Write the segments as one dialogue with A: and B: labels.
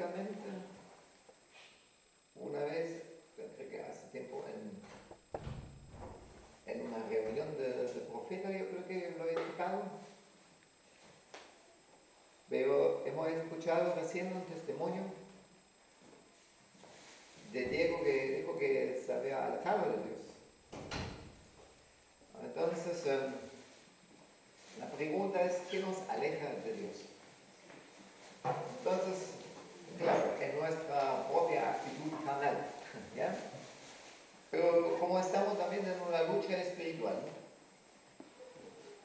A: ciertamente, una vez, creo que hace tiempo, en una reunión de profetas, yo creo que lo he tocado, pero hemos escuchado recién un testimonio de Diego que dijo que se había alejado de Dios. Entonces, la pregunta es, ¿qué nos aleja de Dios? Entonces, claro, en nuestra propia actitud carnal, ¿ya? Pero como estamos también en una lucha espiritual,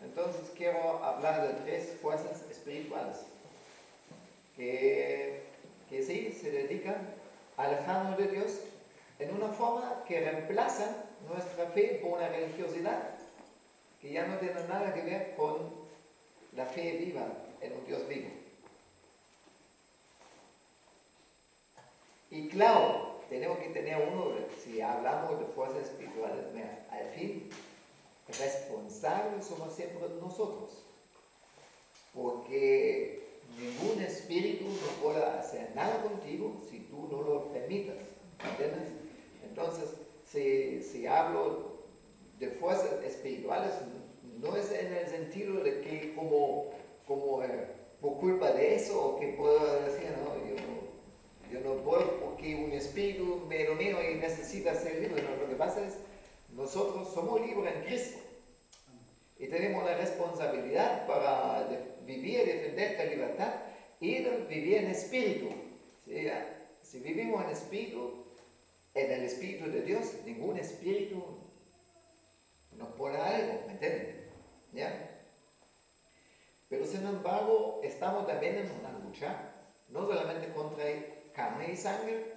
A: entonces quiero hablar de 3 fuerzas espirituales que sí se dedican a alejarnos de Dios en una forma que reemplaza nuestra fe por una religiosidad que ya no tiene nada que ver con la fe viva en un Dios vivo. Y claro, tenemos que tener si hablamos de fuerzas espirituales, al fin, responsables somos siempre nosotros. Porque ningún espíritu no puede hacer nada contigo si tú no lo permitas. ¿Entiendes? Entonces, si hablo de fuerzas espirituales, no es en el sentido de que por culpa de eso, o que puedo decir, no, yo no puedo porque un espíritu me domina y necesita ser libre. No, lo que pasa es, nosotros somos libres en Cristo. Y tenemos la responsabilidad para vivir y defender la libertad y de vivir en espíritu. Si vivimos en espíritu, en el espíritu de Dios, ningún espíritu nos pone algo, ¿me entienden? ¿Ya? Pero sin embargo, estamos también en una lucha, no solamente contra carne y sangre,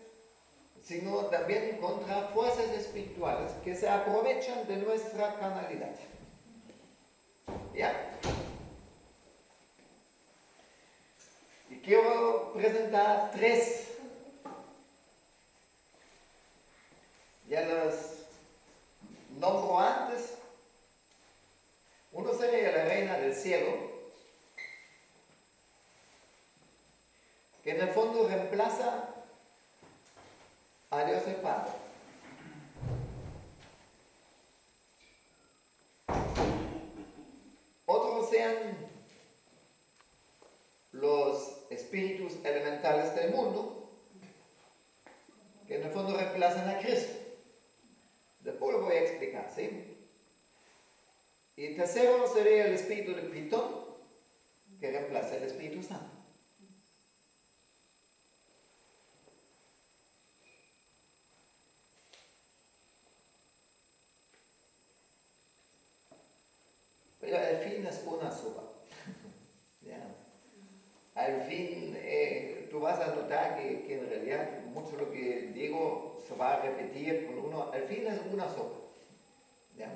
A: sino también contra fuerzas espirituales que se aprovechan de nuestra carnalidad. ¿Ya? Y quiero presentar 3. Ya los nombro antes. Uno sería la reina del cielo, que en el fondo reemplaza a Dios el Padre. Otros sean los espíritus elementales del mundo, que en el fondo reemplazan a Cristo. Después lo voy a explicar, ¿sí? Y el tercero sería el espíritu de Pitón, que reemplaza el Espíritu Santo. Pero al fin es una sopa. ¿Ya? Al fin tú vas a notar que en realidad mucho lo que digo se va a repetir con uno. Al fin es una sopa. ¿Ya?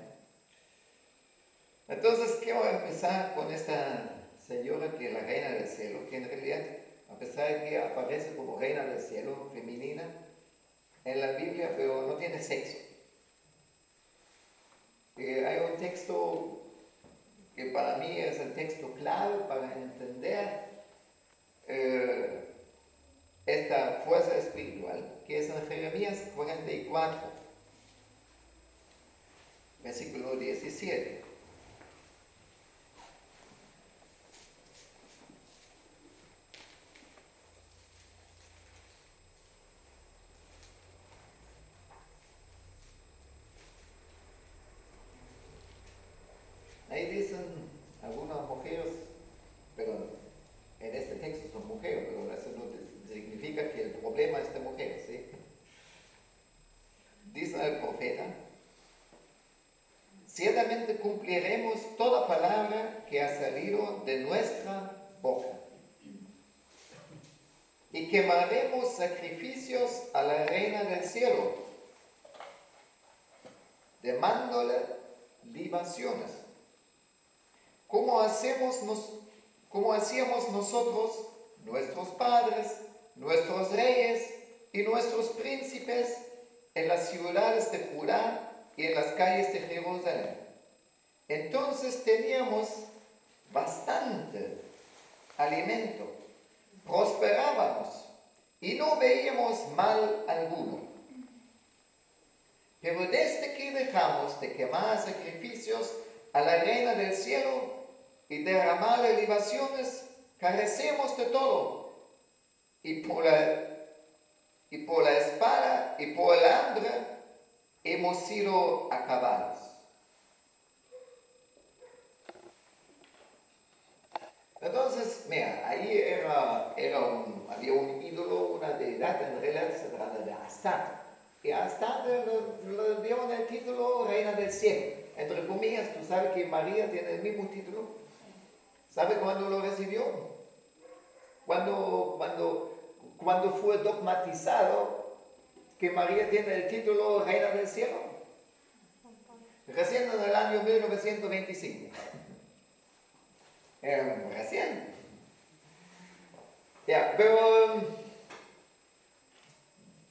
A: Entonces quiero empezar con esta señora que es la reina del cielo, que en realidad, a pesar de que aparece como reina del cielo femenina en la Biblia, pero no tiene sexo. Hay un texto que para mí es el texto clave para entender esta fuerza espiritual, que es en Jeremías 44, versículo 17. Ahí dicen algunas mujeres, pero en este texto son mujeres, pero eso no significa que el problema es de mujeres, ¿sí? Dice el profeta: ciertamente cumpliremos toda palabra que ha salido de nuestra boca, y quemaremos sacrificios a la reina del cielo, demándole libaciones, como hacíamos nosotros, nuestros padres, nuestros reyes y nuestros príncipes en las ciudades de Judá y en las calles de Jerusalén. Entonces teníamos bastante alimento, prosperábamos y no veíamos mal alguno. Pero desde que dejamos de quemar sacrificios a la reina del cielo y derramar libaciones, carecemos de todo. Y por la espada y por el hambre hemos sido acabados. Entonces, mira, ahí había un ídolo, una deidad, en realidad se trata de Astarte. Y a Astarte le dieron el título Reina del Cielo. Entre comillas, tú sabes que María tiene el mismo título. ¿Sabe cuándo lo recibió? Cuando fue dogmatizado que María tiene el título Reina del Cielo. Recién en el año 1925. Recién. Ya, pero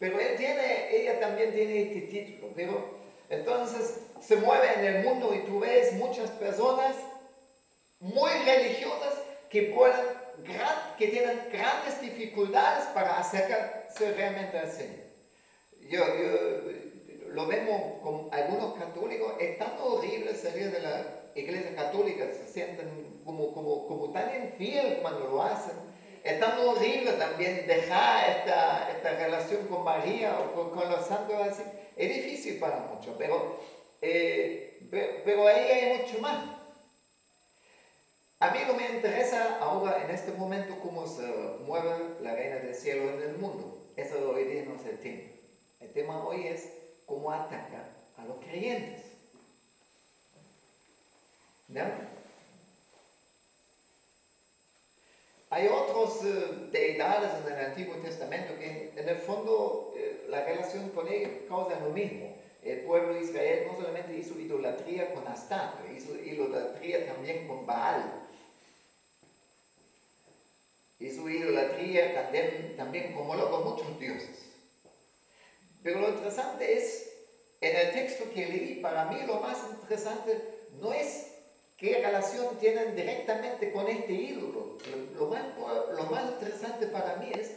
A: ella también tiene este título, pero entonces se mueve en el mundo y tú ves muchas personas muy religiosas que tienen grandes dificultades para acercarse realmente al Señor. Yo lo vemos con algunos católicos, es tan horrible salir de la iglesia católica, se sienten como tan infiel cuando lo hacen. Es tan horrible también dejar esta relación con María o con los santos así. Es difícil para muchos, pero ahí hay mucho más. A mí no me interesa ahora en este momento cómo se mueve la reina del cielo en el mundo. Eso hoy día no es el tema. El tema hoy es cómo ataca a los creyentes. ¿No? Hay otros deidades en el Antiguo Testamento que en el fondo la relación con ellos causa lo mismo. El pueblo de Israel no solamente hizo idolatría con Astarte, hizo idolatría también con Baal. Hizo idolatría también con Moloch, con muchos dioses. Pero lo interesante es, en el texto que leí, para mí lo más interesante no es qué relación tienen directamente con este ídolo. Lo más interesante para mí es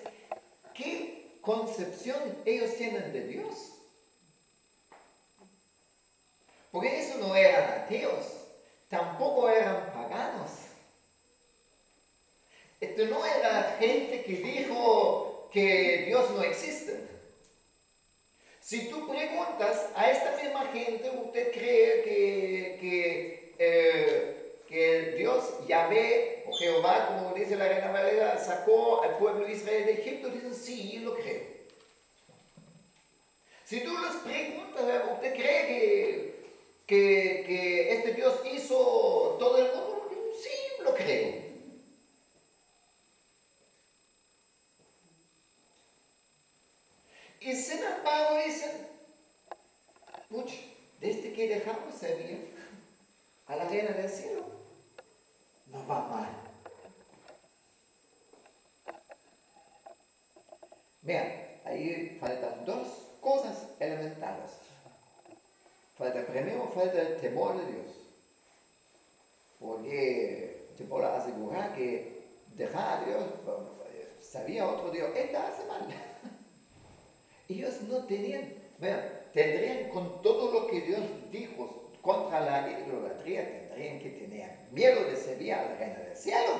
A: qué concepción ellos tienen de Dios. Porque eso no eran ateos, tampoco eran paganos. Esto no era gente que dijo que Dios no existe. Si tú preguntas a esta misma gente, ¿usted cree que Dios, Yahvé o Jehová, como dice la Reina Valera, sacó al pueblo de Israel de Egipto? Dicen, sí, lo creo. Si tú les preguntas, ¿usted cree que este Dios hizo todo el mundo? Sí, lo creo. Y sin embargo dicen, pucha, desde que dejamos servir a la reina del cielo, nos va mal. Vean, ahí faltan dos cosas elementales. Primero falta el temor de Dios. Porque te puedo asegurar que dejar a Dios, sabía otro Dios, esta hace mal. Ellos no tenían, vean, tendrían con todo lo que Dios dijo contra la idolatría, tendrían que tener miedo de servir a la reina del cielo.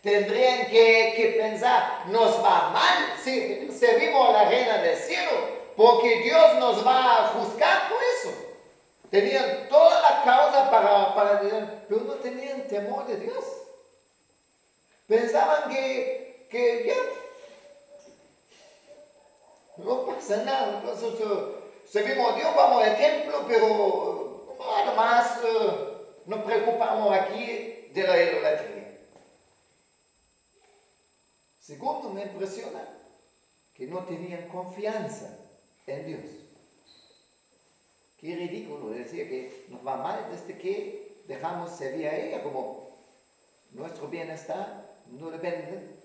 A: Tendrían que pensar, nos va mal si servimos a la reina del cielo, porque Dios nos va a juzgar por eso. Tenían toda la causa para decir, pero no tenían temor de Dios. Pensaban que ya no pasa nada. Entonces servimos a Dios, vamos al templo, pero además nos preocupamos aquí de la idolatría. Segundo, me impresiona que no tenían confianza en Dios. Qué ridículo decir que nos va mal desde que dejamos servir a ella, como nuestro bienestar no depende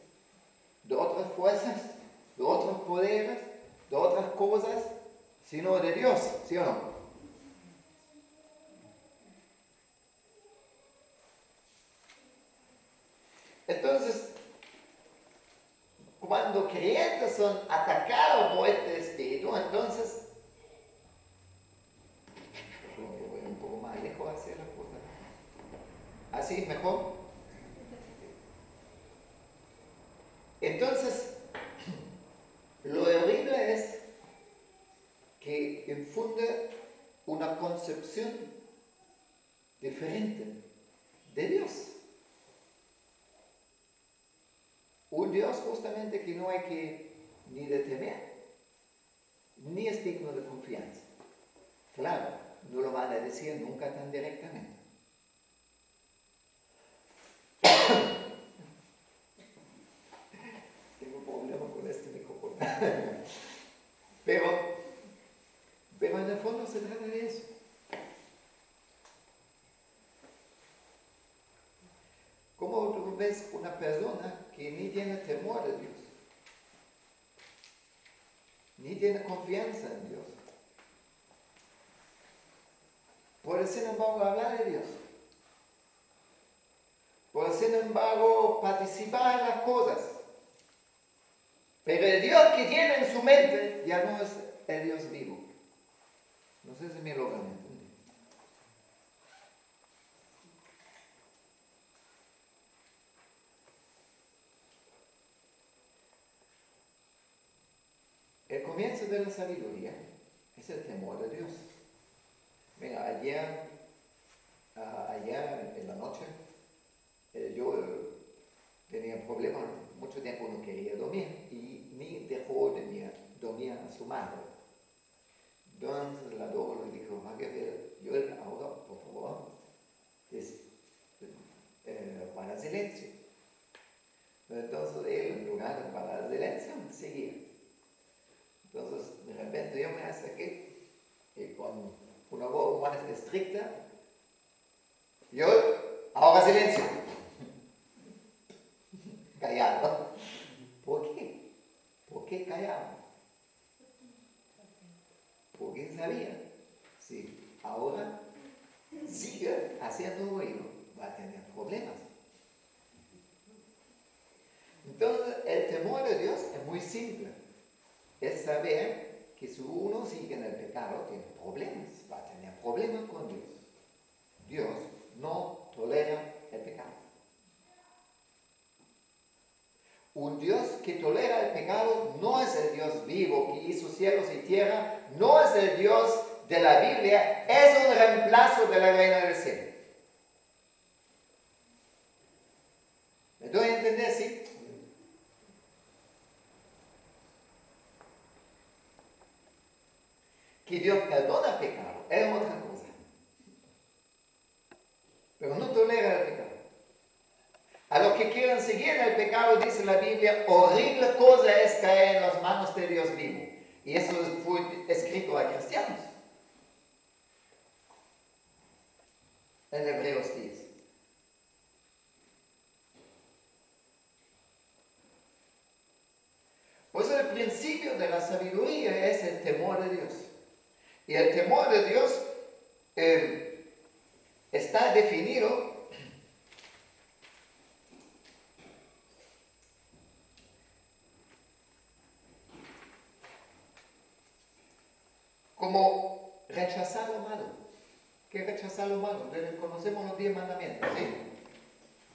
A: de otras fuerzas, de otros poderes, de otras cosas, sino de Dios, ¿sí o no? Entonces, cuando creyentes son atacados por este espíritu, entonces, voy un poco más lejos hacia la cosa. ¿Así mejor? Entonces, lo horrible es que infunde una concepción diferente de Dios. Un Dios justamente que no hay que ni de temer, ni es digno de confianza. Claro, no lo van a decir nunca tan directamente. Tengo un problema con este micrófono. Pero en el fondo se trata de eso. ¿Cómo tú ves una persona que ni tiene temor de Dios? Ni tiene confianza en Dios. Puede sin embargo hablar de Dios. Puede sin embargo participar en las cosas. Pero el Dios que tiene en su mente ya no es el Dios vivo. No sé si me logran entender. El comienzo de la sabiduría es el temor de Dios. Mira, ayer en la noche, yo tenía problemas, mucho tiempo no quería dormir y ni dejó de dormir a su madre. Entonces la Dora le dijo, yo ahora, por favor, para silencio. Entonces él, en lugar de para silencio, seguía. Entonces, de repente yo me acerqué y con una voz más estricta, yo, ahora silencio. Callado. ¿Por qué? ¿Por qué callado? Porque sabía, si ahora sigue haciendo ruido, va a tener problemas. Entonces, el temor de Dios es muy simple. Es saber que si uno sigue en el pecado, tiene problemas, va a tener problemas con Dios. Dios no tolera el pecado. Un Dios que tolera el pecado no es el Dios vivo que hizo cielos y tierra, no es el Dios de la Biblia, es un reemplazo de la reina del cielo. ¿Me doy a entender? ¿Sí? Que Dios perdona el pecado es otra cosa, pero no tolera el pecado. A los que quieren seguir en el pecado, dice la Biblia, horrible cosa es caer en las manos de Dios vivo. Y eso fue escrito a cristianos. En Hebreos 10. Pues el principio de la sabiduría es el temor de Dios. Y el temor de Dios está definido como rechazar lo malo. ¿Qué es rechazar lo malo? Conocemos los 10 mandamientos, ¿sí?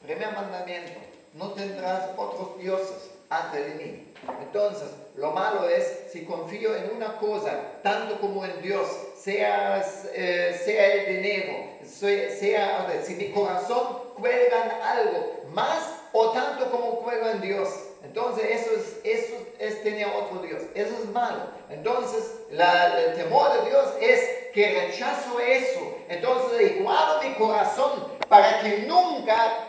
A: Primer mandamiento, no tendrás otros dioses antes de mí. Entonces, lo malo es si confío en una cosa, tanto como en Dios, sea el dinero, si mi corazón cuelga en algo, más o tanto como cuelga en Dios. Entonces, eso es tener otro Dios. Eso es malo. Entonces, el temor de Dios es que rechazo eso. Entonces, igualo mi corazón para que nunca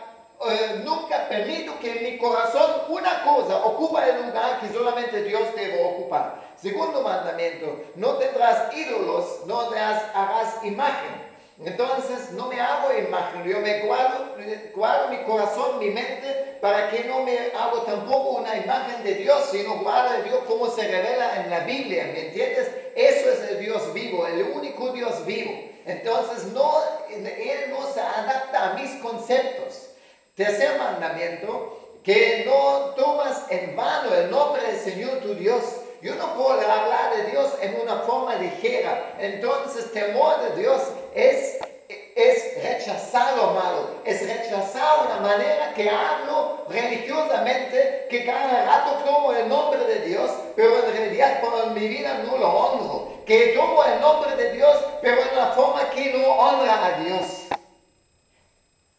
A: permito que en mi corazón una cosa ocupa el lugar que solamente Dios debe ocupar. Segundo mandamiento, no tendrás ídolos, no harás imagen. Entonces no me hago imagen, yo me guardo mi corazón, mi mente, para que no me hago tampoco una imagen de Dios, sino guardo a Dios como se revela en la Biblia, ¿me entiendes? Eso es el Dios vivo, el único Dios vivo. Entonces Él no se adapta a mis conceptos. Tercer mandamiento, que no tomas en vano el nombre del Señor tu Dios. Yo no puedo hablar de Dios en una forma ligera. Entonces, temor de Dios es rechazar lo malo, es rechazar una manera que hablo religiosamente, que cada rato tomo el nombre de Dios, pero en realidad por mi vida no lo honro. Que tomo el nombre de Dios, pero en una forma que no honra a Dios.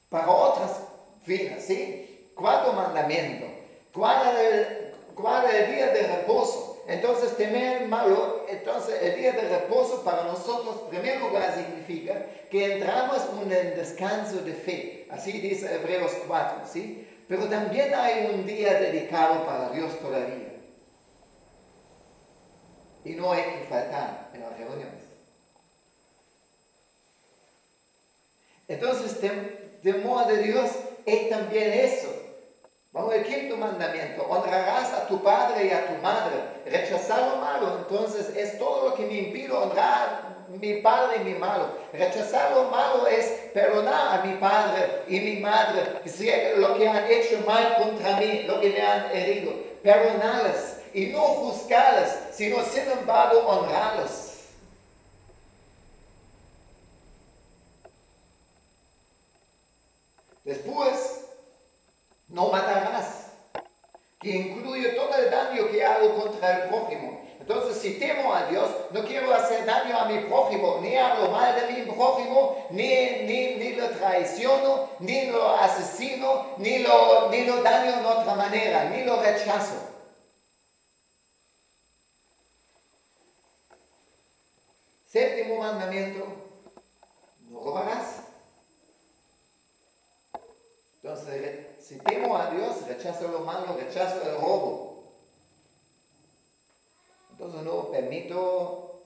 A: Para otras vidas, ¿sí? Cuarto mandamiento, guarda el día de reposo. Entonces, temer malo, entonces el día de reposo para nosotros, en primer lugar, significa que entramos en un descanso de fe. Así dice Hebreos 4, ¿sí? Pero también hay un día dedicado para Dios todavía. Y no hay que faltar en las reuniones. Entonces, temor de Dios es también eso. Vamos al quinto mandamiento: honrarás a tu padre y a tu madre. Rechazar lo malo, entonces es todo lo que me impide honrar a mi padre y mi madre. Rechazar lo malo es perdonar a mi padre y mi madre, lo que han hecho mal contra mí, lo que me han herido. Perdonarles y no juzgarles, sino sin embargo honrarles. Después, no matarás, que incluye todo el daño que hago contra el prójimo. Entonces, si temo a Dios, no quiero hacer daño a mi prójimo, ni hablo mal de mi prójimo, ni lo traiciono, ni lo asesino, ni lo daño de otra manera, ni lo rechazo. Séptimo mandamiento: no robarás. Entonces, si temo a Dios, rechazo lo malo, rechazo el robo. Entonces no permito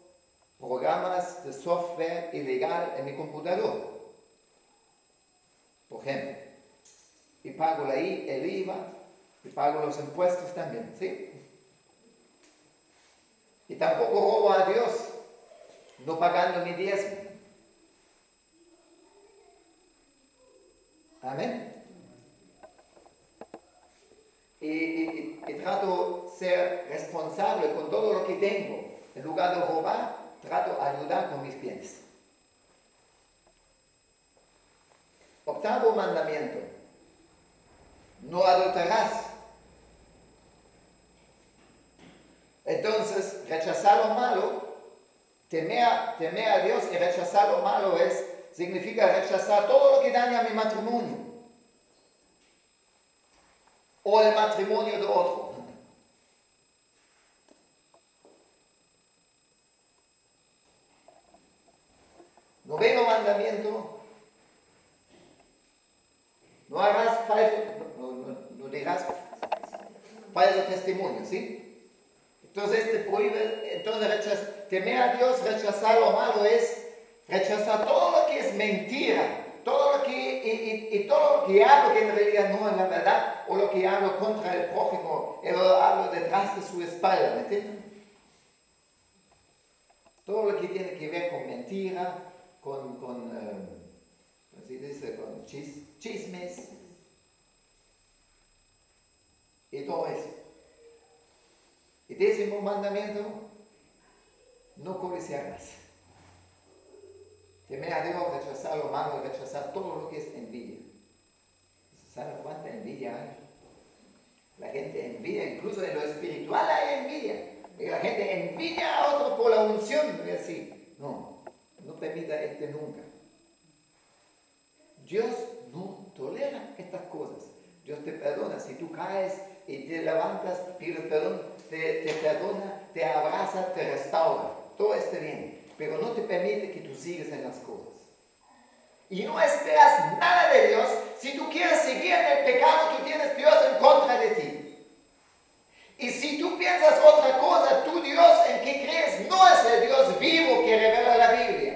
A: programas de software ilegal en mi computador, por ejemplo. Y pago el IVA y pago los impuestos también, ¿sí? Y tampoco robo a Dios, no pagando mi diezmo. Amén. Y trato de ser responsable con todo lo que tengo. En lugar de robar, trato de ayudar con mis bienes. Octavo mandamiento: no adulterarás. Entonces, rechazar lo malo, temer a Dios y rechazar lo malo significa rechazar todo lo que daña a mi matrimonio o el matrimonio de otro. Noveno mandamiento: no harás no dirás falso testimonio, ¿sí? Entonces te prohíbe, entonces temer a Dios, rechazar lo malo es rechazar todo lo que es mentira, todo lo que, y todo lo que hablo que en realidad no es la verdad, o lo que hablo contra el prójimo, lo hablo detrás de su espalda, ¿me entienden? Todo lo que tiene que ver con mentira, así dice, con chismes y todo eso. Y décimo mandamiento: no codiciarás. Temer a Dios, rechazar lo malo, rechazar todo lo que es envidia. ¿Saben cuánta envidia hay? La gente envidia, incluso en lo espiritual hay envidia. Y la gente envidia a otro por la unción. Y así, no permita nunca. Dios no tolera estas cosas. Dios te perdona. Si tú caes y te levantas, pides perdón, te perdona, te abraza, te restaura. Todo esté bien. Pero no te permite que tú sigas en las cosas. Y no esperas nada de Dios. Si tú quieres seguir en el pecado, tú tienes Dios en contra de ti. Y si tú piensas otra cosa, tu Dios en que crees no es el Dios vivo que revela la Biblia.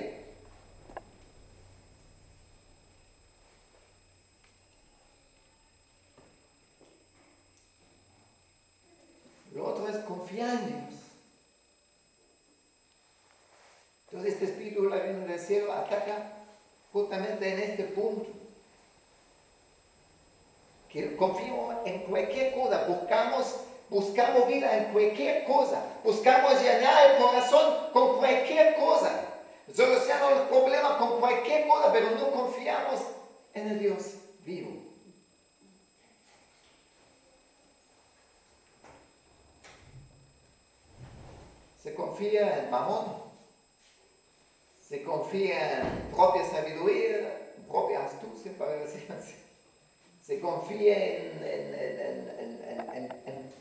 A: Lo otro es confiar en Dios. Entonces este espíritu del cielo ataca justamente en este punto. que confiamos en cualquier cosa, buscamos vida en cualquier cosa, buscamos llenar el corazón con cualquier cosa, solucionamos el problema con cualquier cosa, pero no confiamos en el Dios vivo. Se confía en Mamón, se confía en propia sabiduría, en propia astucia, para decir así. Se confía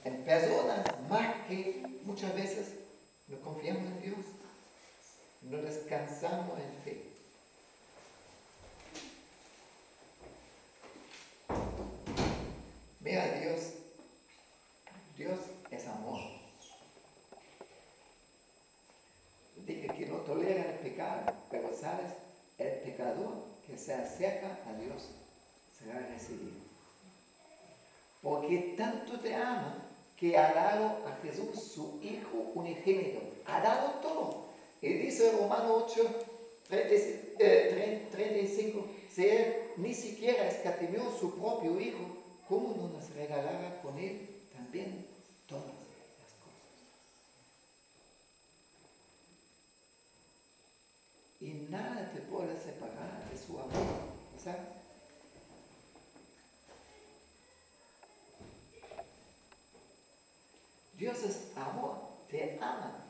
A: en personas más que muchas veces no confiamos en Dios, no descansamos en fe. Mira, Dios es amor. Dije que no tolera el pecado, pero sabes, el pecador que se acerca a Dios será recibido. Porque tanto te ama que ha dado a Jesús su Hijo unigénito. Ha dado todo. Y dice Romanos 8, 35, si Él ni siquiera escatimó su propio Hijo, ¿cómo no nos regalará con Él también todas las cosas? Y nada te puede separar de su amor, ¿sabes? Dios es amor, te ama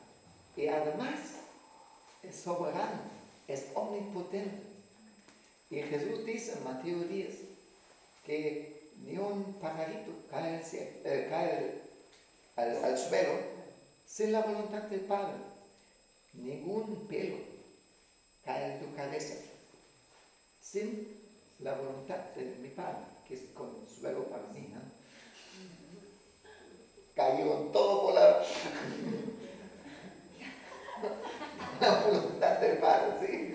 A: y además es soberano, es omnipotente. Y Jesús dice en Mateo 10 que ni un pajarito cae al suelo sin la voluntad del Padre. Ningún pelo cae en tu cabeza sin la voluntad de mi Padre, que es consuelo para mí, ¿no? Cayó todo por la voluntad del Padre, ¿sí?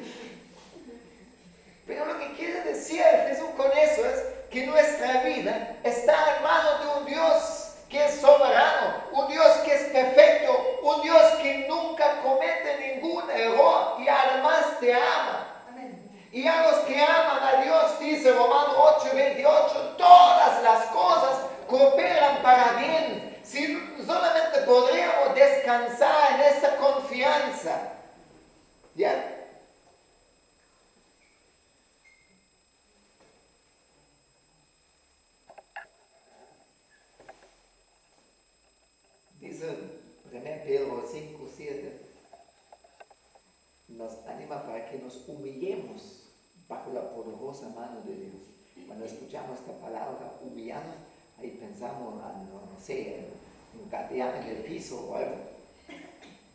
A: Pero lo que quiere decir Jesús con eso es que nuestra vida está en manos de un Dios que es soberano, un Dios que es perfecto, un Dios que nunca comete ningún error y además te ama. Amén. Y a los que aman a Dios, dice Romanos 8:28, todas las cosas cooperan para bien. Si solamente podríamos descansar en esa confianza, ¿ya? Dice 1 Pedro 5:7, nos anima para que nos humillemos bajo la poderosa mano de Dios. Cuando escuchamos esta palabra, humillarnos, ahí pensamos, no sé, en gatear en el piso o algo.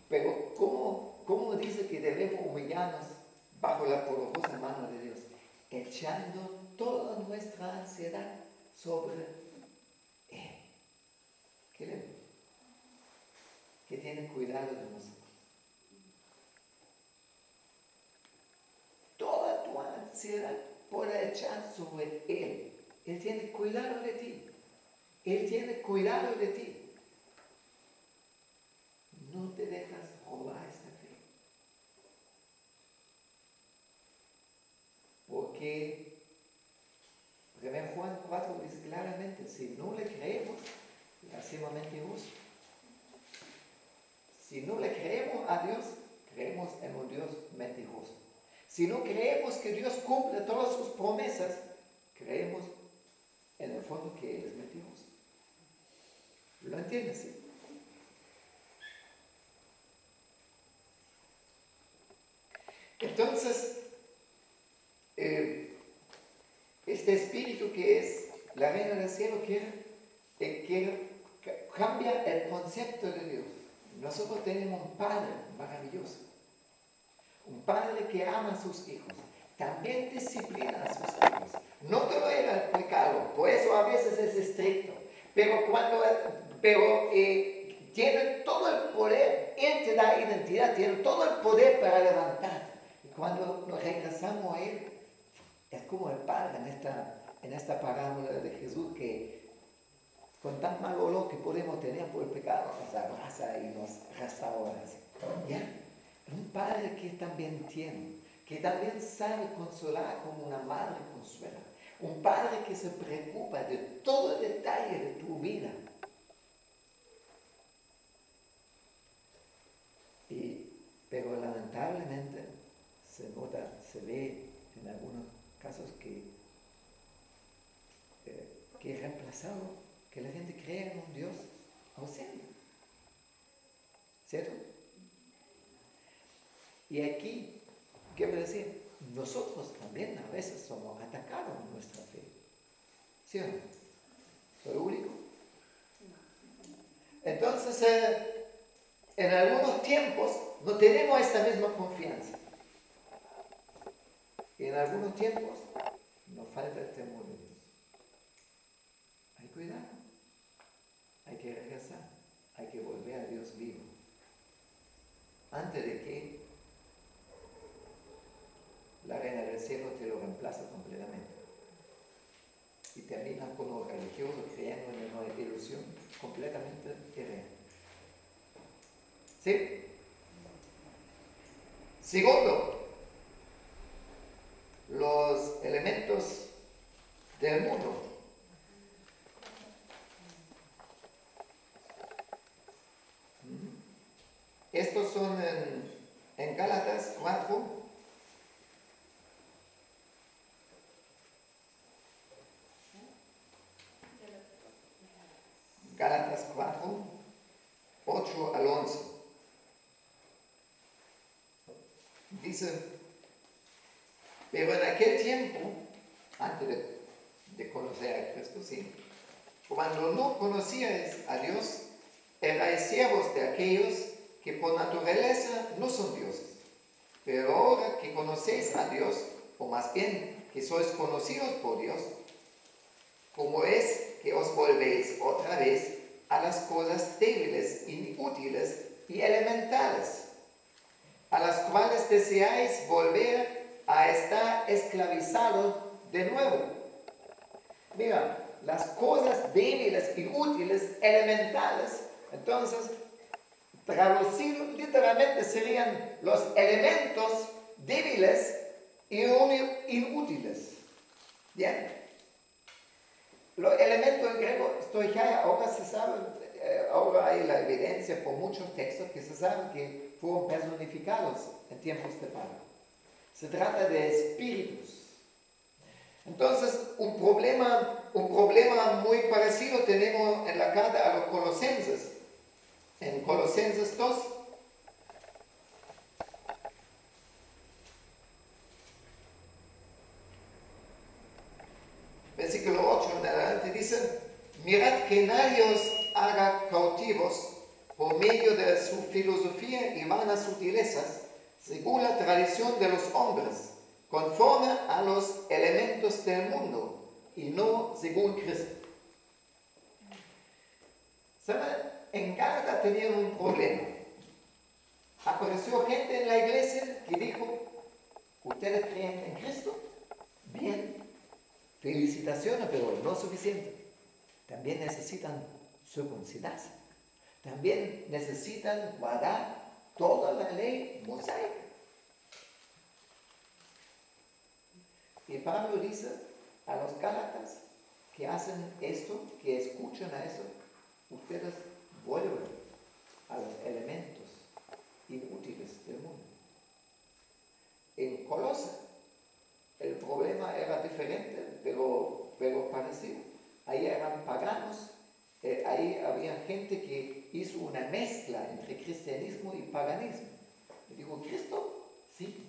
A: Pero ¿cómo dice que debemos humillarnos bajo la poderosa mano de Dios? Echando toda nuestra ansiedad sobre Él. Que tiene cuidado de nosotros. Toda tu ansiedad puede echar sobre Él. Él tiene cuidado de ti. Él tiene cuidado de ti. No te dejas robar esta fe. Porque 1 Juan 4 dice claramente, si no le creemos, le hacemos mentiroso. Si no le creemos a Dios, creemos en un Dios mentiroso. Si no creemos que Dios cumple todas sus promesas, creemos en el fondo que Él es mentiroso. ¿Lo entiendes? ¿Sí? Entonces, este espíritu que es la reina del cielo quiere cambiar el concepto de Dios. Nosotros tenemos un Padre maravilloso, un Padre que ama a sus hijos, también disciplina a sus hijos, no tolera el pecado, por eso a veces es estricto, pero tiene todo el poder, Él te da identidad, tiene todo el poder para levantar. Y cuando nos regresamos a Él, es como el Padre en esta parábola de Jesús que con tan mal olor que podemos tener por el pecado, nos abraza y nos restaura. ¿Ya? Un Padre que también tiene, que también sabe consolar como una madre consuela. Un padre que se preocupa de todo el detalle de tu vida. Pero lamentablemente se nota, se ve en algunos casos que es reemplazado, que la gente cree en un Dios ausente. ¿Cierto? Y aquí, quiero decir, nosotros también a veces somos atacados en nuestra fe. ¿Sí o no? ¿Soy único? Entonces, en algunos tiempos no tenemos esta misma confianza. Y en algunos tiempos nos falta el temor de Dios. Hay cuidado. Hay que regresar. Hay que volver a Dios vivo. Antes de que la reina del cielo te lo reemplace completamente. Y terminas con los religiosos creyendo en una ilusión completamente irreal. ¿Sí? Segundo, los elementos del mundo. Estos son en Gálatas 4. Gálatas 4, 8 al 11. Dice, pero en aquel tiempo, antes de conocer a Cristo, sí, cuando no conocíais a Dios, erais siervos de aquellos que por naturaleza no son dioses. Pero ahora que conocéis a Dios, o más bien que sois conocidos por Dios, ¿cómo es que os volvéis otra vez a las cosas débiles, inútiles y elementales, a las cuales deseáis volver a estar esclavizados de nuevo? Mira, las cosas débiles, inútiles, elementales, entonces, traducido literalmente serían los elementos débiles y inútiles. ¿Bien? Los elementos en griego, stoichia, ahora se sabe, ahora hay la evidencia por muchos textos que se sabe que fueron personificados en tiempos de Pablo. Se trata de espíritus. Entonces, un problema muy parecido tenemos en la carta a los Colosenses. En Colosenses 2, versículo 8 en adelante, dice: mirad que nadie os haga cautivos por medio de su filosofía y vanas sutilezas, según la tradición de los hombres, conforme a los elementos del mundo, y no según Cristo. ¿Saben? En Gálatas tenían un problema. Apareció gente en la iglesia que dijo: ¿ustedes creen en Cristo? Bien, felicitaciones, pero no suficiente. También necesitan circuncidarse. También necesitan guardar toda la ley mosaica. Y Pablo dice a los Gálatas que hacen esto, que escuchan a eso: ustedes vuelven a los elementos inútiles del mundo. En Colosa el problema era diferente, pero parecido. Ahí eran paganos, ahí había gente que hizo una mezcla entre cristianismo y paganismo. Y digo, ¿Cristo? Sí,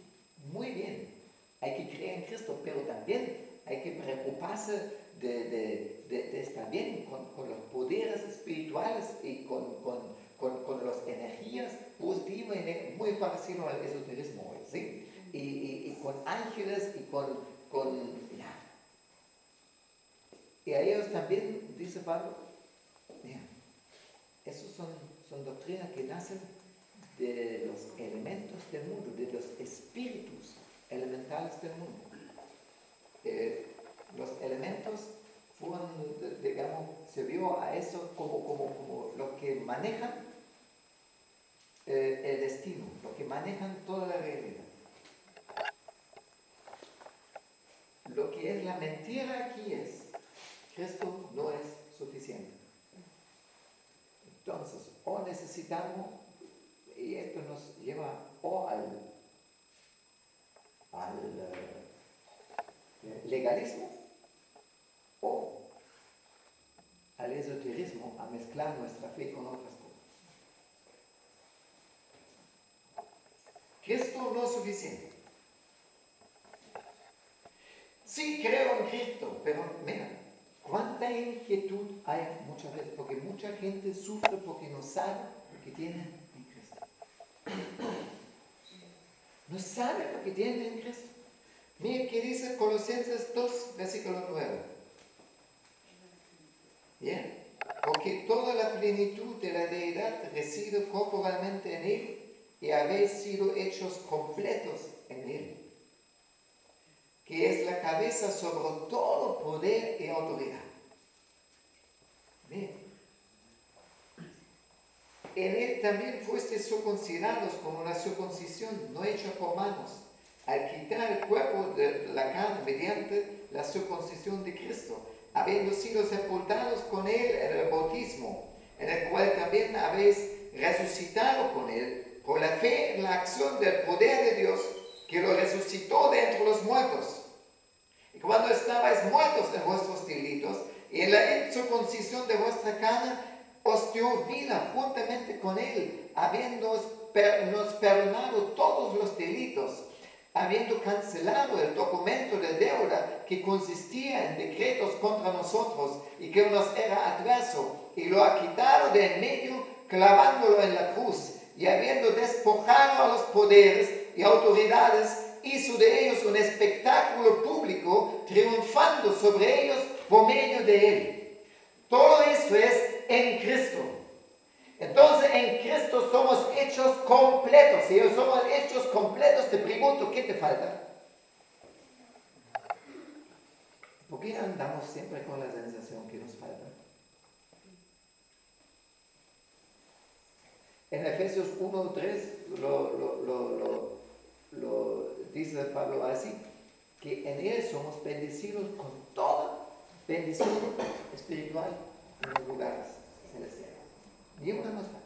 A: muy bien. Hay que creer en Cristo, pero también hay que preocuparse de estar bien con los poderes espirituales y con las energías positivas, muy parecido al esoterismo hoy, ¿sí? Y con ángeles y ya. Y a ellos también, dice Pablo, mira, esos son doctrinas que nacen de los elementos del mundo, de los espíritus elementales del mundo. Los elementos fueron, digamos, se vio a eso como lo que manejan el destino, lo que manejan toda la realidad. lo que es la mentira aquí es, Cristo no es suficiente. Entonces, o necesitamos, y esto nos lleva o al legalismo o al esoterismo, a mezclar nuestra fe con otras cosas. Cristo no es suficiente. Sí creo en Cristo, pero mira, cuánta inquietud hay muchas veces, porque mucha gente sufre porque no sabe lo que tiene en Cristo. No sabe lo que tiene en Cristo. Mira que dice Colosenses 2, versículo 9. Bien, porque toda la plenitud de la deidad reside corporalmente en Él y habéis sido hechos completos en Él, que es la cabeza sobre todo poder y autoridad. Bien. En Él también fuisteis circuncidados con una circuncisión no hecha por manos, al quitar el cuerpo de la carne mediante la circuncisión de Cristo, habiendo sido sepultados con Él en el bautismo, en el cual también habéis resucitado con Él, por la fe en la acción del poder de Dios, que lo resucitó de entre los muertos. Y cuando estabais muertos en vuestros delitos, y en la incircuncisión de vuestra carne, os dio vida juntamente con Él, habiéndonos perdonado todos los delitos, habiendo cancelado el documento de deuda que consistía en decretos contra nosotros y que nos era adverso, y lo ha quitado de en medio, clavándolo en la cruz, y habiendo despojado a los poderes y autoridades, hizo de ellos un espectáculo público, triunfando sobre ellos por medio de Él. Todo eso es en Cristo. Entonces en Cristo somos hechos completos. Si somos hechos completos, te pregunto, ¿qué te falta? ¿Por qué andamos siempre con la sensación que nos falta? En Efesios 1:3 lo dice Pablo así, que en Él somos bendecidos con toda bendición espiritual en los lugares celestiales. Y una más falta.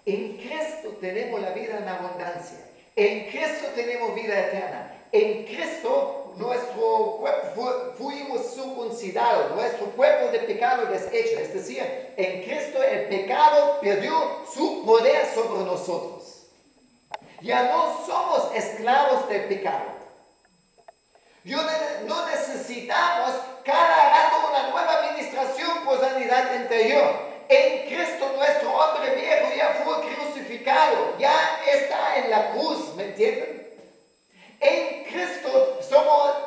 A: En Cristo tenemos la vida en abundancia. En Cristo tenemos vida eterna. En Cristo nuestro cuerpo fuimos circuncidados, nuestro cuerpo de pecado deshecho. Es decir, en Cristo el pecado perdió su poder sobre nosotros. Ya no somos esclavos del pecado. No necesitamos cada rato una nueva administración por sanidad interior. En Cristo nuestro hombre viejo ya fue crucificado, ya está en la cruz, ¿me entienden? En Cristo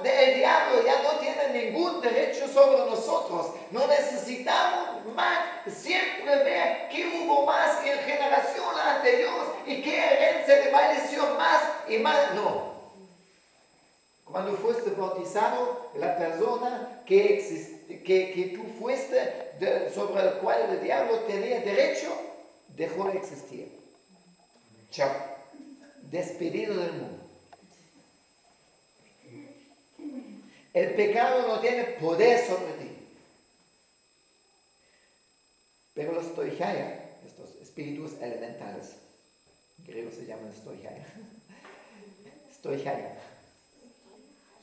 A: el diablo ya no tiene ningún derecho sobre nosotros. No necesitamos más siempre ver qué hubo más en generación anterior y qué herencia de maldición más y más. No. Cuando fuiste bautizado, la persona que tú fuiste, sobre el cual el diablo tenía derecho, dejó de existir. Chao. Despedido del mundo. El pecado no tiene poder sobre ti. Pero los stoichaya, estos espíritus elementales, en griego se llaman stoichaya,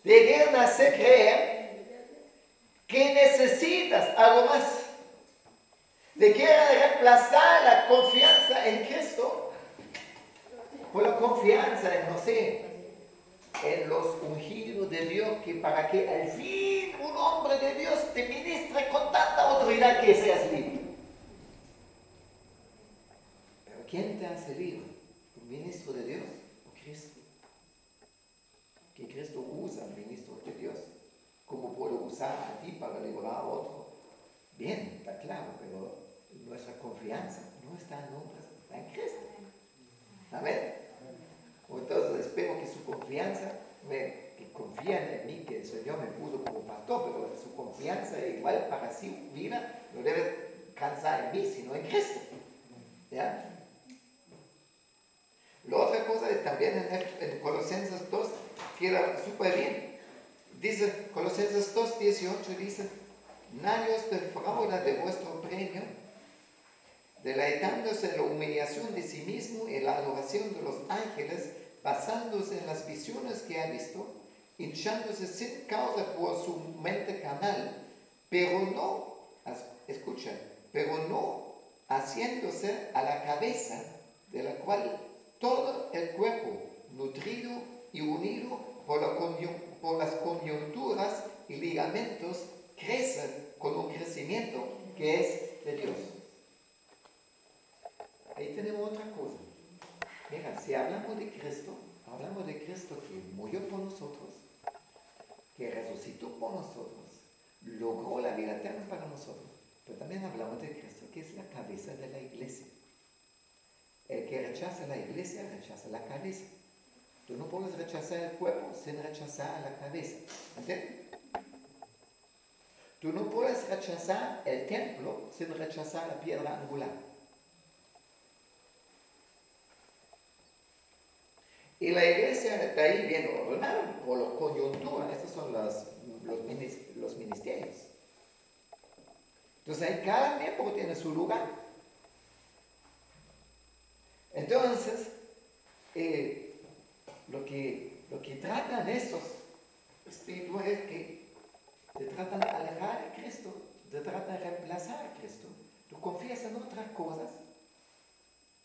A: te quieren hacer creer que necesitas algo más. Te quieren reemplazar la confianza en Cristo por la confianza en, no sé, en los ungidos de Dios, que para que al fin un hombre de Dios te ministre con tanta autoridad que seas libre. Pero ¿quién te hace libre? ¿Un ministro de Dios o Cristo? Que Cristo usa al ministro de Dios, como puede usar a ti para librar a otro. Bien, está claro, pero nuestra confianza no está en hombres, está en Cristo. Amén. Entonces espero que su confianza, que confían en mí, que el Señor me puso como pastor, pero su confianza igual para su vida no debe cansar en mí, sino en Cristo. ¿Ya? La otra cosa es también en Colosenses 2 queda súper bien. Dice, Colosenses 2:18 dice, nadie os defrauda de vuestro premio, deleitándose en la humillación de sí mismo y en la adoración de los ángeles, basándose en las visiones que ha visto, hinchándose sin causa por su mente carnal, pero no, escucha, pero no haciéndose a la cabeza, de la cual todo el cuerpo, nutrido y unido por las coyunturas y ligamentos, crece con un crecimiento que es de Dios. Ahí tenemos otra cosa. Mira, si hablamos de Cristo que murió por nosotros, que resucitó por nosotros, logró la vida eterna para nosotros, pero también hablamos de Cristo, que es la cabeza de la iglesia. El que rechaza la iglesia, rechaza la cabeza. Tú no puedes rechazar el cuerpo sin rechazar a la cabeza. ¿Entiendes? Tú no puedes rechazar el templo sin rechazar la piedra angular. Y la iglesia de ahí viene ordenada por la coyuntura. Estos son los ministerios. Entonces ahí cada miembro tiene su lugar. Entonces, lo que tratan estos espirituales es que te tratan de alejar de Cristo, te tratan de reemplazar a Cristo. Tú confías en otras cosas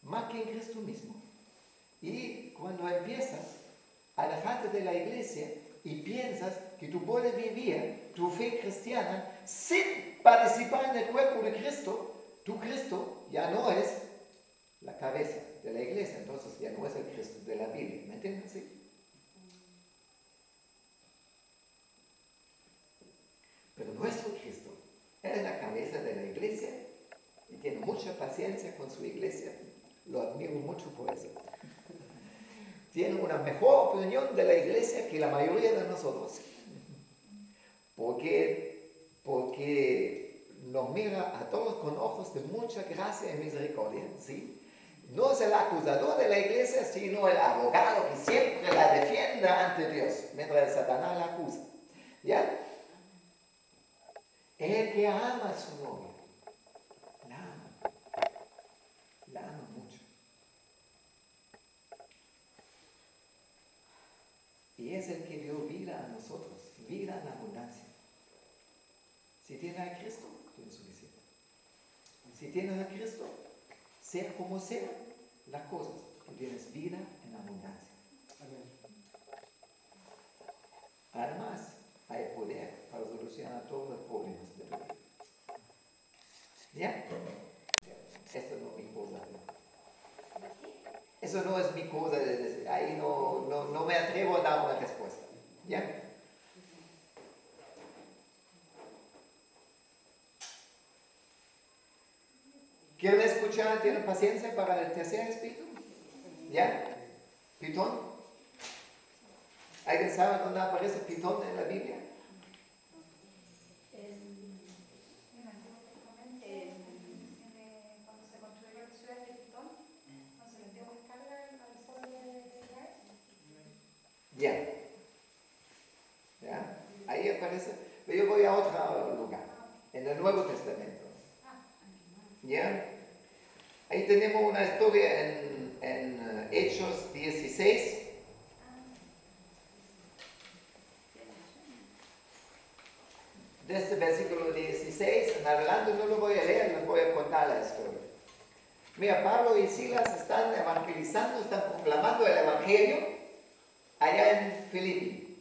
A: más que en Cristo mismo. Y cuando empiezas a alejarte de la iglesia y piensas que tú puedes vivir tu fe cristiana sin participar en el cuerpo de Cristo, tu Cristo ya no es la cabeza de la iglesia, entonces ya no es el Cristo de la Biblia. ¿Me entiendes? ¿Sí? Pero nuestro Cristo es la cabeza de la iglesia y tiene mucha paciencia con su iglesia. Lo admiro mucho por eso. Tiene una mejor opinión de la iglesia que la mayoría de nosotros. Porque nos mira a todos con ojos de mucha gracia y misericordia, ¿sí? No es el acusador de la iglesia, sino el abogado que siempre la defiende ante Dios, mientras el Satanás la acusa. ¿Ya? El que ama a su novia, la ama mucho. Y es el que dio vida a nosotros, vida en abundancia. Si tienes a Cristo, tienes suficiente. Si tienes a Cristo, sea como sea las cosas, tú tienes vida en abundancia. Además, hay poder para solucionar todos los problemas de tu vida. ¿Ya? Esto no me importa. Eso no es mi cosa de decir, ahí no me atrevo a dar una respuesta. ¿Ya? ¿Quieren escuchar? ¿Tienen paciencia para el tercer espíritu? ¿Ya? ¿Pitón? ¿Alguien sabe dónde aparece Pitón en la Biblia?
B: Cuando se construyó la ciudad de Pitón, cuando se le dio descarga al pueblo de Israel.
A: ¿Ya? Ahí aparece. Pero yo voy a otro lugar, en el Nuevo Testamento. ¿Ya? Ahí tenemos una historia en Hechos 16. Desde versículo 16 en adelante no lo voy a leer, les voy a contar la historia. Mira, Pablo y Silas están evangelizando, están proclamando el evangelio allá en Filipi.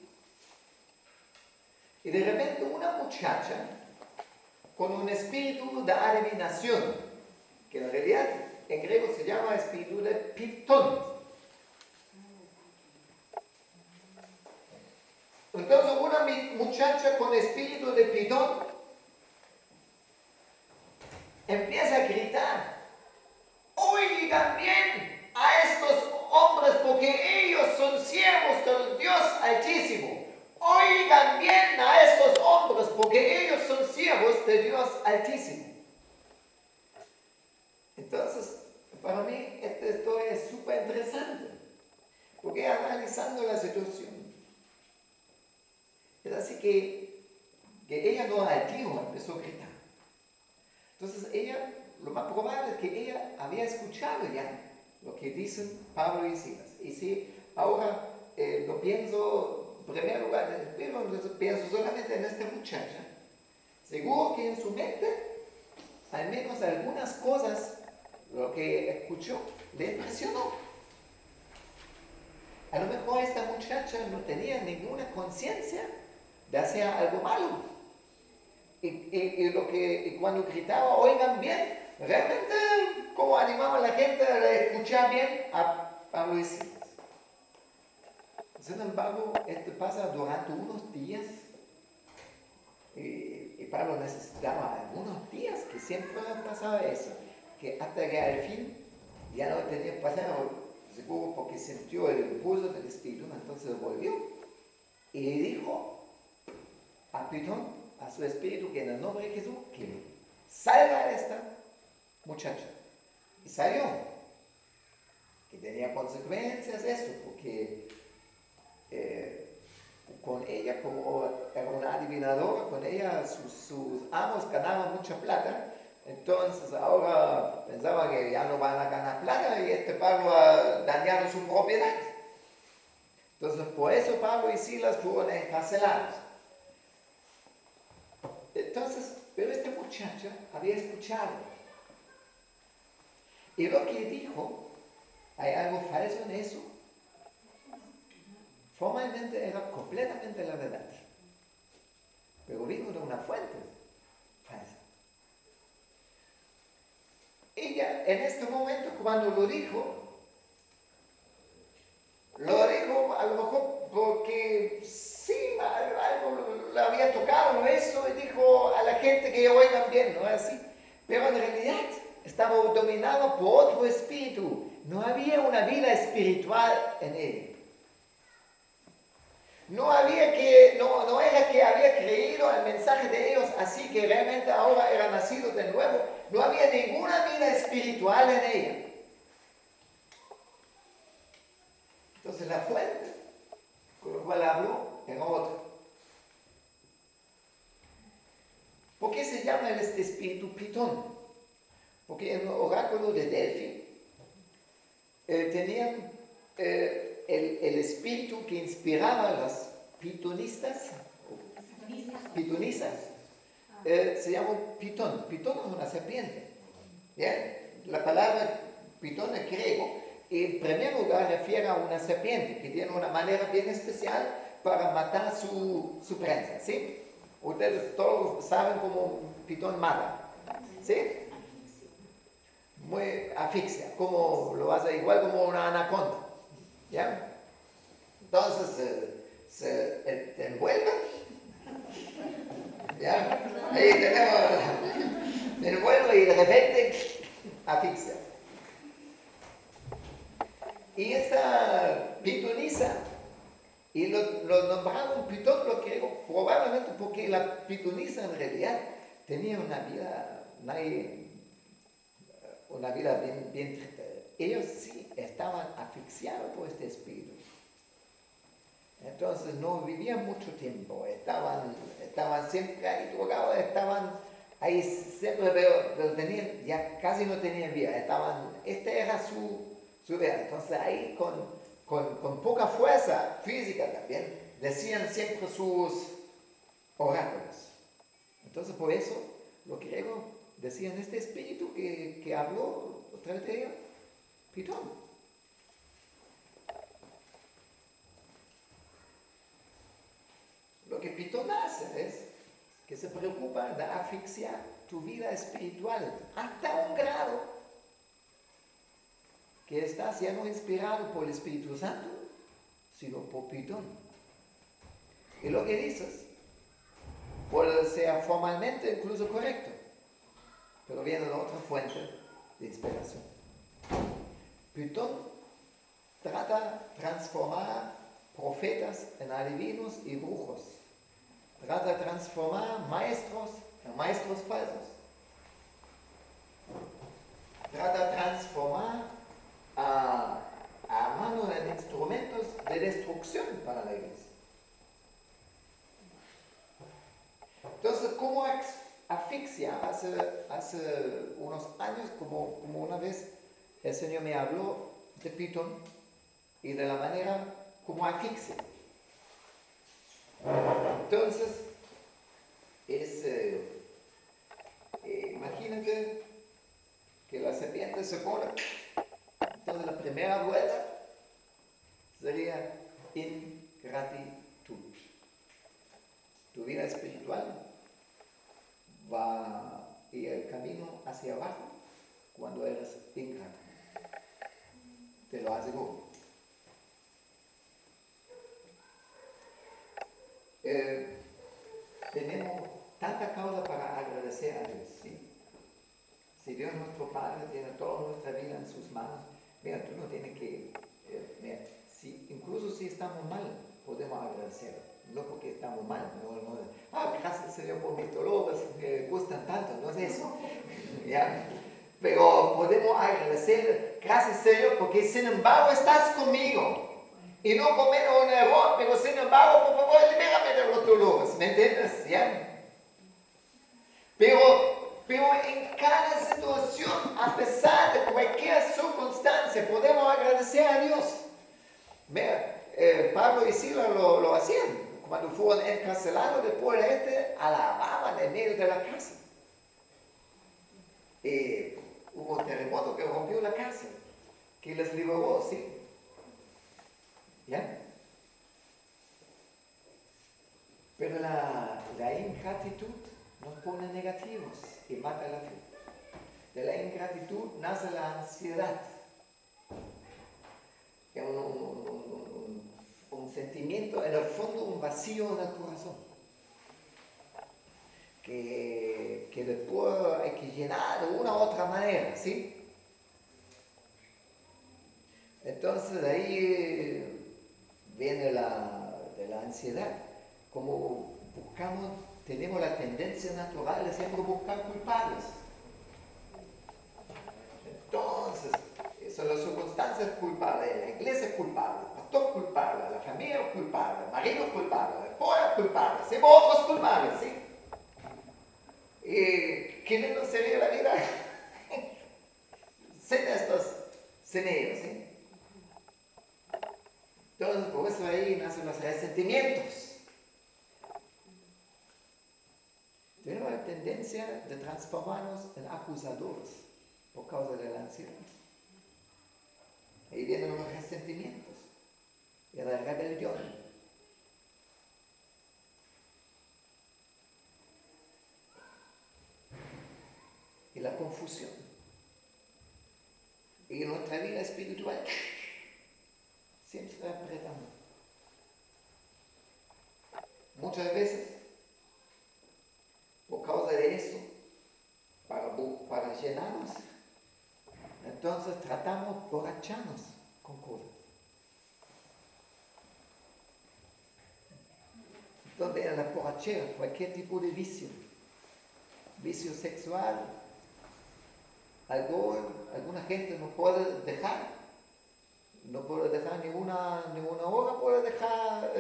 A: Y de repente una muchacha con un espíritu de adivinación, que en realidad en griego se llama espíritu de Pitón. Entonces una muchacha con espíritu de Pitón empieza a gritar: oigan bien a estos hombres porque ellos son siervos del Dios Altísimo. Oigan bien a estos hombres porque ellos son siervos del Dios Altísimo. Entonces, para mí esta historia es súper interesante, porque analizando la situación, esta así que ella no altió, empezó a gritar. Entonces ella, lo más probable es que ella había escuchado ya lo que dicen Pablo y Silas. Y si ahora lo pienso, en primer lugar, pienso solamente en esta muchacha, seguro que en su mente, al menos algunas cosas, lo que escuchó, le impresionó. A lo mejor esta muchacha no tenía ninguna conciencia de hacer algo malo. Y cuando gritaba, oigan bien, realmente como animaba a la gente a escuchar bien a Pablo y Silas. Sin embargo, esto pasa durante unos días y Pablo necesitaba algunos días que siempre pasaba eso, que hasta que al fin ya no tenía que pasar, seguro porque sintió el impulso del Espíritu, entonces volvió y dijo a Pitón, a su espíritu, que en el nombre de Jesús, que salga esta muchacha. Y salió. Que tenía consecuencias eso, porque con ella, como era una adivinadora, con ella sus amos ganaban mucha plata. Entonces ahora pensaba que ya no van a ganar plata y este Pablo ha dañado su propiedad. Entonces por eso Pablo y Silas fueron encarcelados. Entonces, pero esta muchacha había escuchado. Y lo que dijo, hay algo falso en eso. Formalmente era completamente la verdad. Pero vino de una fuente falsa. Ella, en este momento, cuando lo dijo a lo mejor porque sí, algo le había tocado eso y dijo a la gente que oigan bien, ¿no es así? Pero en realidad estaba dominado por otro espíritu. No había una vida espiritual en él. No era que había creído al mensaje de ellos, así que realmente ahora era nacido de nuevo. No había ninguna vida espiritual en ella. Entonces la fuente con la cual habló era otra. ¿Por qué se llama este espíritu Pitón? Porque en el oráculo de Delfi tenían el espíritu que inspiraba a las pitonisas, se llama Pitón. Pitón es una serpiente. ¿Ya? La palabra Pitón es griego y en primer lugar refiere a una serpiente que tiene una manera bien especial para matar su presa. ¿Sí? Ustedes todos saben cómo un pitón mata. ¿Sí? Muy asfixia, como lo hace igual como una anaconda. ¿Ya? Entonces se envuelve. ¿Ya? Ahí tenemos, se envuelve y de repente asfixia. Y esta pitonisa, y lo nombraron pitón, lo creo, probablemente porque la pitonisa en realidad tenía una vida bien triste. Ellos sí estaban asfixiados por este espíritu. Entonces no vivían mucho tiempo, estaban siempre ahí drogados, estaban ahí siempre, pero ya casi no tenían vida, esta era su vida. Entonces ahí con poca fuerza física también, decían siempre sus oráculos. Entonces por eso los griegos decían este espíritu que habló otra vez de ella, Pitón. Lo que Pitón hace es que se preocupa de asfixiar tu vida espiritual hasta un grado que estás ya no inspirado por el Espíritu Santo, sino por Pitón. Y lo que dices puede ser formalmente incluso correcto, pero viene de otra fuente de inspiración. Pitón trata de transformar profetas en adivinos y brujos. Trata de transformar maestros en maestros falsos. Trata de transformar a mano en instrumentos de destrucción para la iglesia. hace unos años, como una vez, el Señor me habló de Pitón y de la manera como asfixia. Entonces, imagínate que la serpiente se pone. Entonces, la primera vuelta sería ingratitud. Tu vida espiritual va a ir el camino hacia abajo cuando eres ingrato. Te lo aseguro. Tenemos tanta causa para agradecer a Dios, ¿sí? Si Dios nuestro Padre tiene toda nuestra vida en sus manos, mira, tú no tienes que, mira, incluso si estamos mal, podemos agradecer, no porque estamos mal, gracias Señor por mis dolores, me gustan tanto, no es eso, ¿ya? Pero podemos agradecer, gracias Señor, porque sin embargo estás conmigo. Y no cometo un error, pero sin embargo, por favor, libérame de los dolores, ¿me entiendes? ¿Ya? Pero en cada situación, a pesar de cualquier circunstancia, podemos agradecer a Dios. Mira, Pablo y Silas lo hacían. Cuando fueron encarcelados, después de alababan en medio de la cárcel. Hubo un terremoto que rompió la cárcel, que les liberó, ¿sí? ¿Ya? Pero la ingratitud nos pone negativos y mata la fe. De la ingratitud nace la ansiedad. Es un sentimiento, en el fondo un vacío en el corazón. Que después hay que llenar de una u otra manera, ¿sí? Entonces de ahí viene de la ansiedad. Como tenemos la tendencia natural de siempre buscar culpables. Entonces, son las circunstancias culpables, la iglesia es culpable, el pastor culpable, la familia es culpable, el marido es culpable, la esposa es culpable, siempre otros culpables, ¿sí? ¿Qué lindo sería la vida sin ellos, ¿sí? Entonces, por eso ahí nacen los resentimientos. Tenemos la tendencia de transformarnos en acusadores por causa de la ansiedad. Ahí vienen los resentimientos y la rebelión. Y la confusión. Y nuestra vida espiritual siempre está apretando. Muchas veces, por causa de eso, para llenarnos, entonces tratamos de borracharnos con cosas. Entonces en la borrachera, cualquier tipo de vicio sexual, alguna gente no puede dejar ni una hora, puede dejar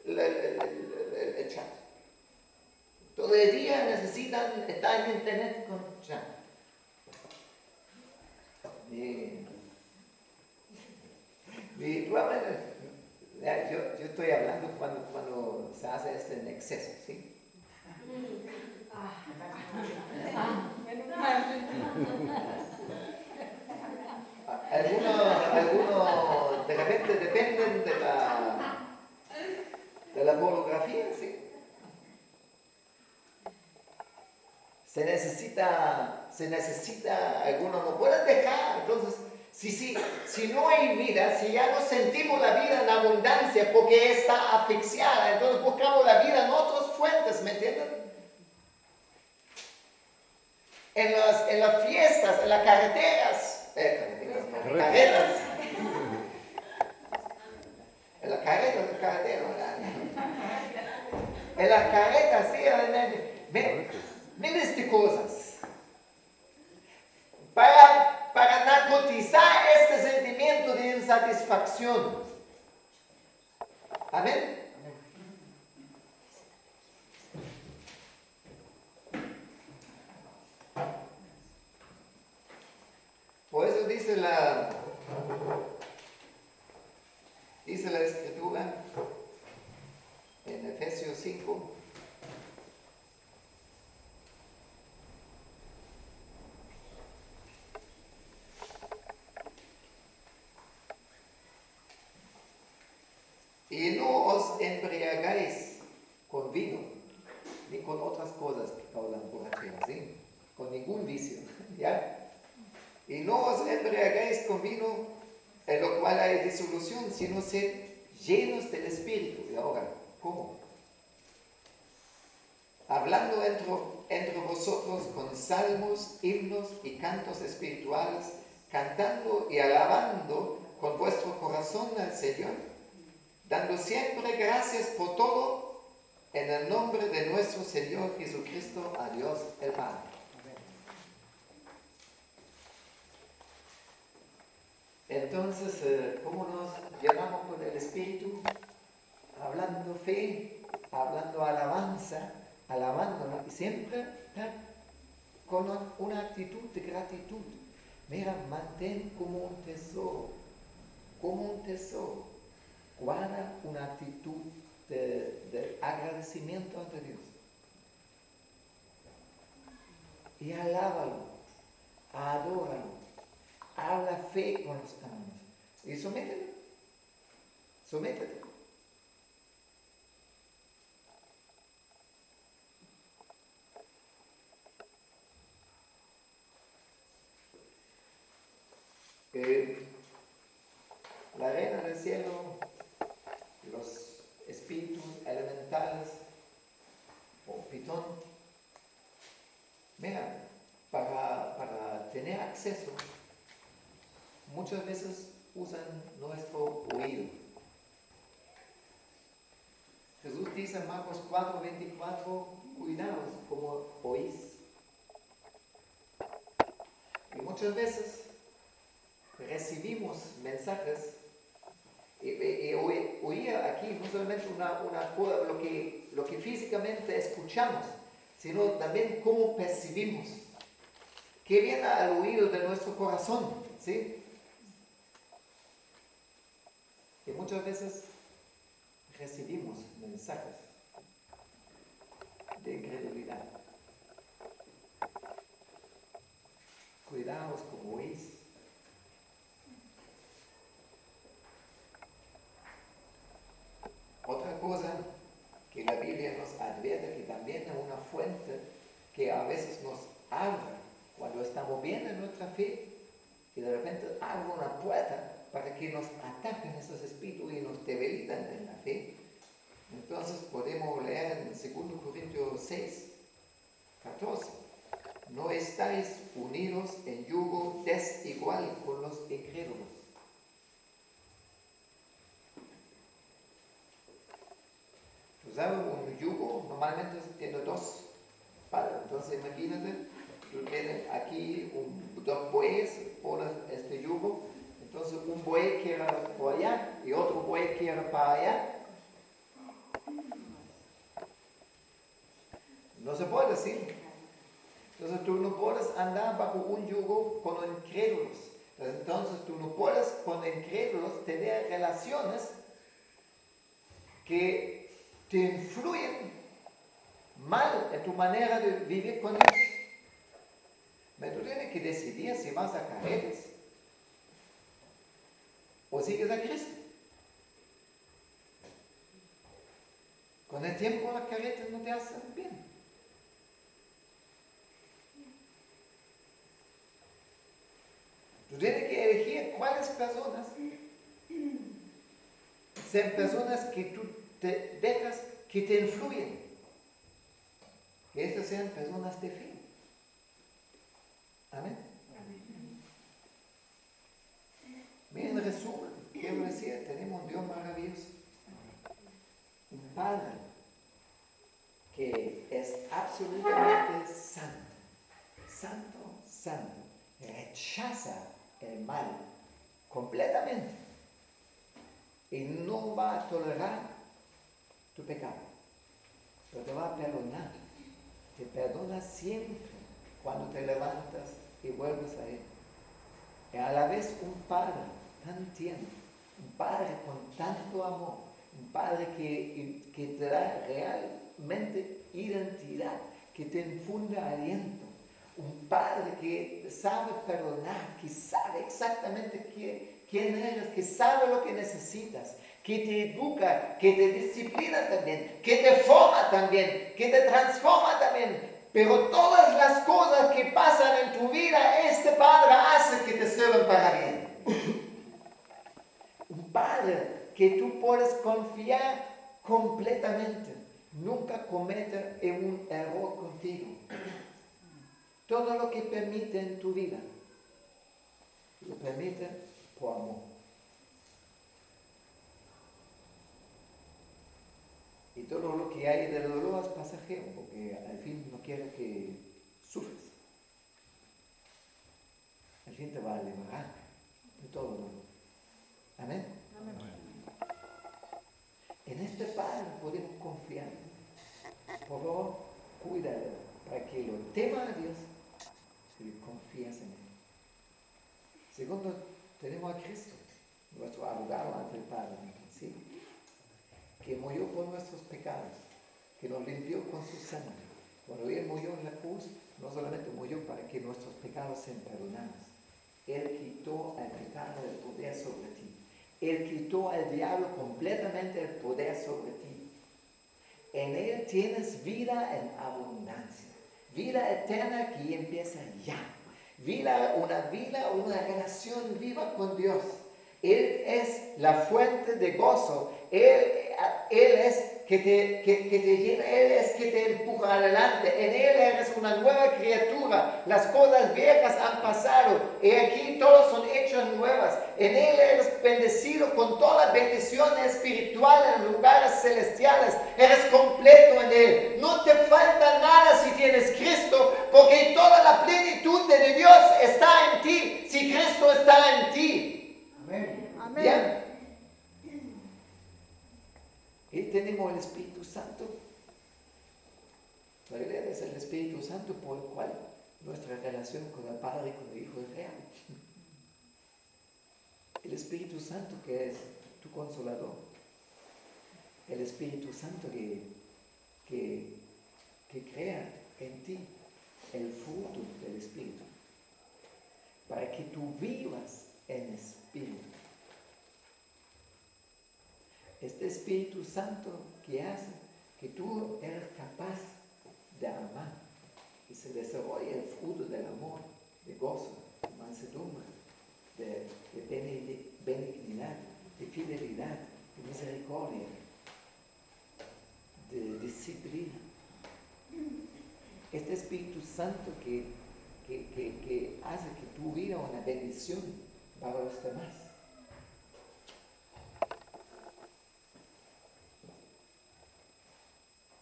A: el chat. Todo el día necesitan estar en internet con chat. Yo estoy hablando cuando se hace esto en exceso, ¿sí? Algunos de repente dependen de la pornografía, ¿sí? Se necesita, algunos no pueden dejar. Entonces, si no hay vida, si ya no sentimos la vida en abundancia porque está asfixiada, entonces buscamos la vida en otras fuentes, ¿me entienden? En las fiestas, en las carreteras, carretas. En las carretas, en las carretas, sí, miles de cosas. Para narcotizar este sentimiento de insatisfacción. Amén. dice la Escritura en Efesios 5. Y no os embriagáis con vino, ni con otras cosas que causan borrachera, ¿sí? Con ningún vicio, ¿ya? Y no os embriagáis con vino, en lo cual hay disolución, sino sed llenos del Espíritu. Y ahora, ¿cómo? Hablando entre vosotros con salmos, himnos y cantos espirituales, cantando y alabando con vuestro corazón al Señor, dando siempre gracias por todo en el nombre de nuestro Señor Jesucristo, a Dios el Padre. Entonces, ¿cómo nos llenamos con el Espíritu? Hablando fe, hablando alabanza, alabándonos, y siempre con una actitud de gratitud. Mira, mantén como un tesoro, guarda una actitud de agradecimiento ante Dios. Y alábalo, adóralo, habla fe con los hermanos. Y sométete. La reina del cielo, los espíritus elementales, o Pitón, mira, para tener acceso, muchas veces usan nuestro oído. Jesús dice en Marcos 4:24, cuidaos como oís. Y muchas veces recibimos mensajes y oír aquí no solamente una cosa, lo que físicamente escuchamos, sino también cómo percibimos, que viene al oído de nuestro corazón, ¿sí? Y muchas veces recibimos mensajes de incredulidad. Cuidaos como oís. Otra cosa que la Biblia nos advierte, que también es una fuente que a veces nos abre cuando estamos bien en nuestra fe, y de repente abre una puerta para que nos ataquen esos espíritus y nos debilitan en la fe. Entonces podemos leer en 2 Corintios 6:14. No estáis unidos en yugo desigual con los incrédulos. Tú sabes, un yugo normalmente tiene dos palas. Entonces imagínate, tú tienes aquí dos bueyes, pones este yugo, entonces un buey quiere por allá y otro buey quiere para allá. No se puede, ¿sí? Entonces tú no puedes andar bajo un yugo con incrédulos. Entonces tú no puedes con incrédulos tener relaciones que te influyen mal en tu manera de vivir con Dios. Pero tú tienes que decidir si vas a caretas o sigues a Cristo. Con el tiempo las caretas no te hacen bien. Tú tienes que elegir cuáles personas sean personas que tú te dejas que te influyen. Que estas sean personas de fe. Amén. Mira, en resumen, quiero decir, tenemos un Dios maravilloso. Un Padre que es absolutamente santo. Santo. Rechaza el mal completamente. Y no va a tolerar tu pecado. Pero te va a perdonar. Te perdona siempre cuando te levantas y vuelves a Él. y a la vez un Padre tan tierno, un Padre con tanto amor, un Padre que te da realmente identidad, que te infunde aliento, un Padre que sabe perdonar, que sabe exactamente quién eres, que sabe lo que necesitas, que te educa, que te disciplina también, que te forma también, que te transforma también. Pero todas las cosas que pasan en tu vida, este Padre hace que te sirvan para bien. Un Padre que tú puedes confiar completamente. Nunca comete un error contigo. Todo lo que permite en tu vida, lo permite por amor. Y todo lo que hay de dolor es pasajero, porque al fin no quiere que sufres. Al fin te va a liberar de todo dolor. Amén.
B: Amén.
A: En este Padre podemos confiar. Por favor, cuídalo para que lo tema a Dios y confías en Él. Segundo, tenemos a Cristo, nuestro abogado ante el Padre, ¿sí? Que murió por nuestros pecados, que nos limpió con su sangre. Cuando Él murió en la cruz, no solamente murió para que nuestros pecados sean perdonados. Él quitó al pecado el poder sobre ti. Él quitó al diablo completamente el poder sobre ti. En Él tienes vida en abundancia. Vida eterna que empieza ya. Una relación viva con Dios. Él es la fuente de gozo. Él es que te llena, Él es que te empuja adelante. En Él eres una nueva criatura. Las cosas viejas han pasado y aquí todos son hechas nuevas. En Él eres bendecido con toda bendición espiritual en lugares celestiales. Eres completo en Él. No te falta nada si tienes Cristo, porque toda la plenitud de Dios está en ti, si Cristo está en ti.
C: Amén.
A: Bien. Y tenemos el Espíritu Santo. La realidad es el Espíritu Santo por el cual nuestra relación con el Padre y con el Hijo es real. El Espíritu Santo que es tu consolador. El Espíritu Santo que crea en ti el fruto del Espíritu. Para que tú vivas en Espíritu. Este Espíritu Santo que hace que tú eres capaz de amar y se desarrolla el fruto del amor, de gozo, de mansedumbre, de benignidad, de fidelidad, de misericordia, de disciplina. Este Espíritu Santo que hace que tu vida una bendición para los demás.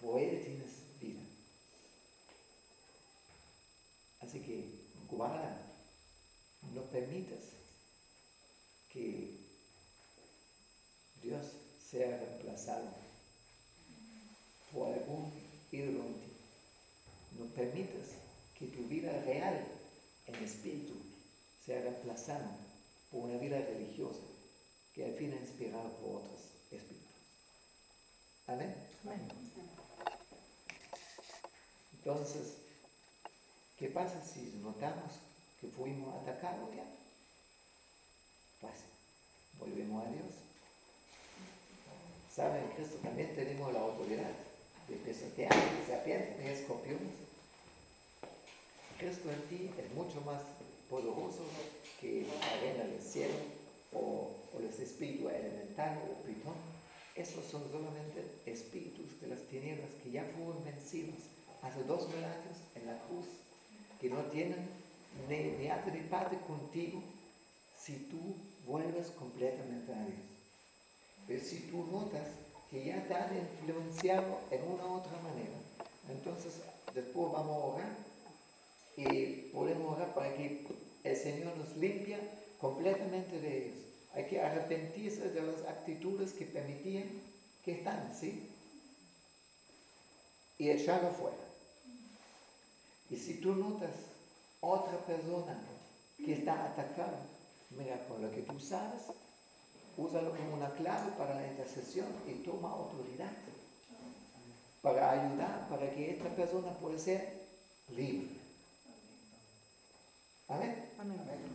A: Por Él tienes vida. Así que guarda, no permitas que Dios sea reemplazado por algún ídolo en ti. No permitas que tu vida real en espíritu sea reemplazada por una vida religiosa que al fin es inspirada por otros espíritus. Amén.
B: Amén.
A: Entonces, ¿qué pasa si notamos que fuimos atacados ya? Fácil. Volvemos a Dios. ¿Saben? En Cristo también tenemos la autoridad de pisotear, de serpientes, de escorpiones. Cristo en ti es mucho más poderoso que la arena del cielo o los espíritus elementales o Plutón. Esos son solamente espíritus de las tinieblas que ya fueron vencidos hace 2000 años en la cruz, que no tienen ni arte ni parte contigo si tú vuelves completamente a Dios. Pero si tú notas que ya te han influenciado en una u otra manera, entonces después vamos a orar y podemos orar para que el Señor nos limpie completamente de ellos. Hay que arrepentirse de las actitudes que permitían que están, ¿sí? Y echarlo fuera. Y si tú notas otra persona que está atacada, mira, con lo que tú sabes, úsalo como una clave para la intercesión y toma autoridad para ayudar, para que esta persona pueda ser libre. Amén.
C: Amén.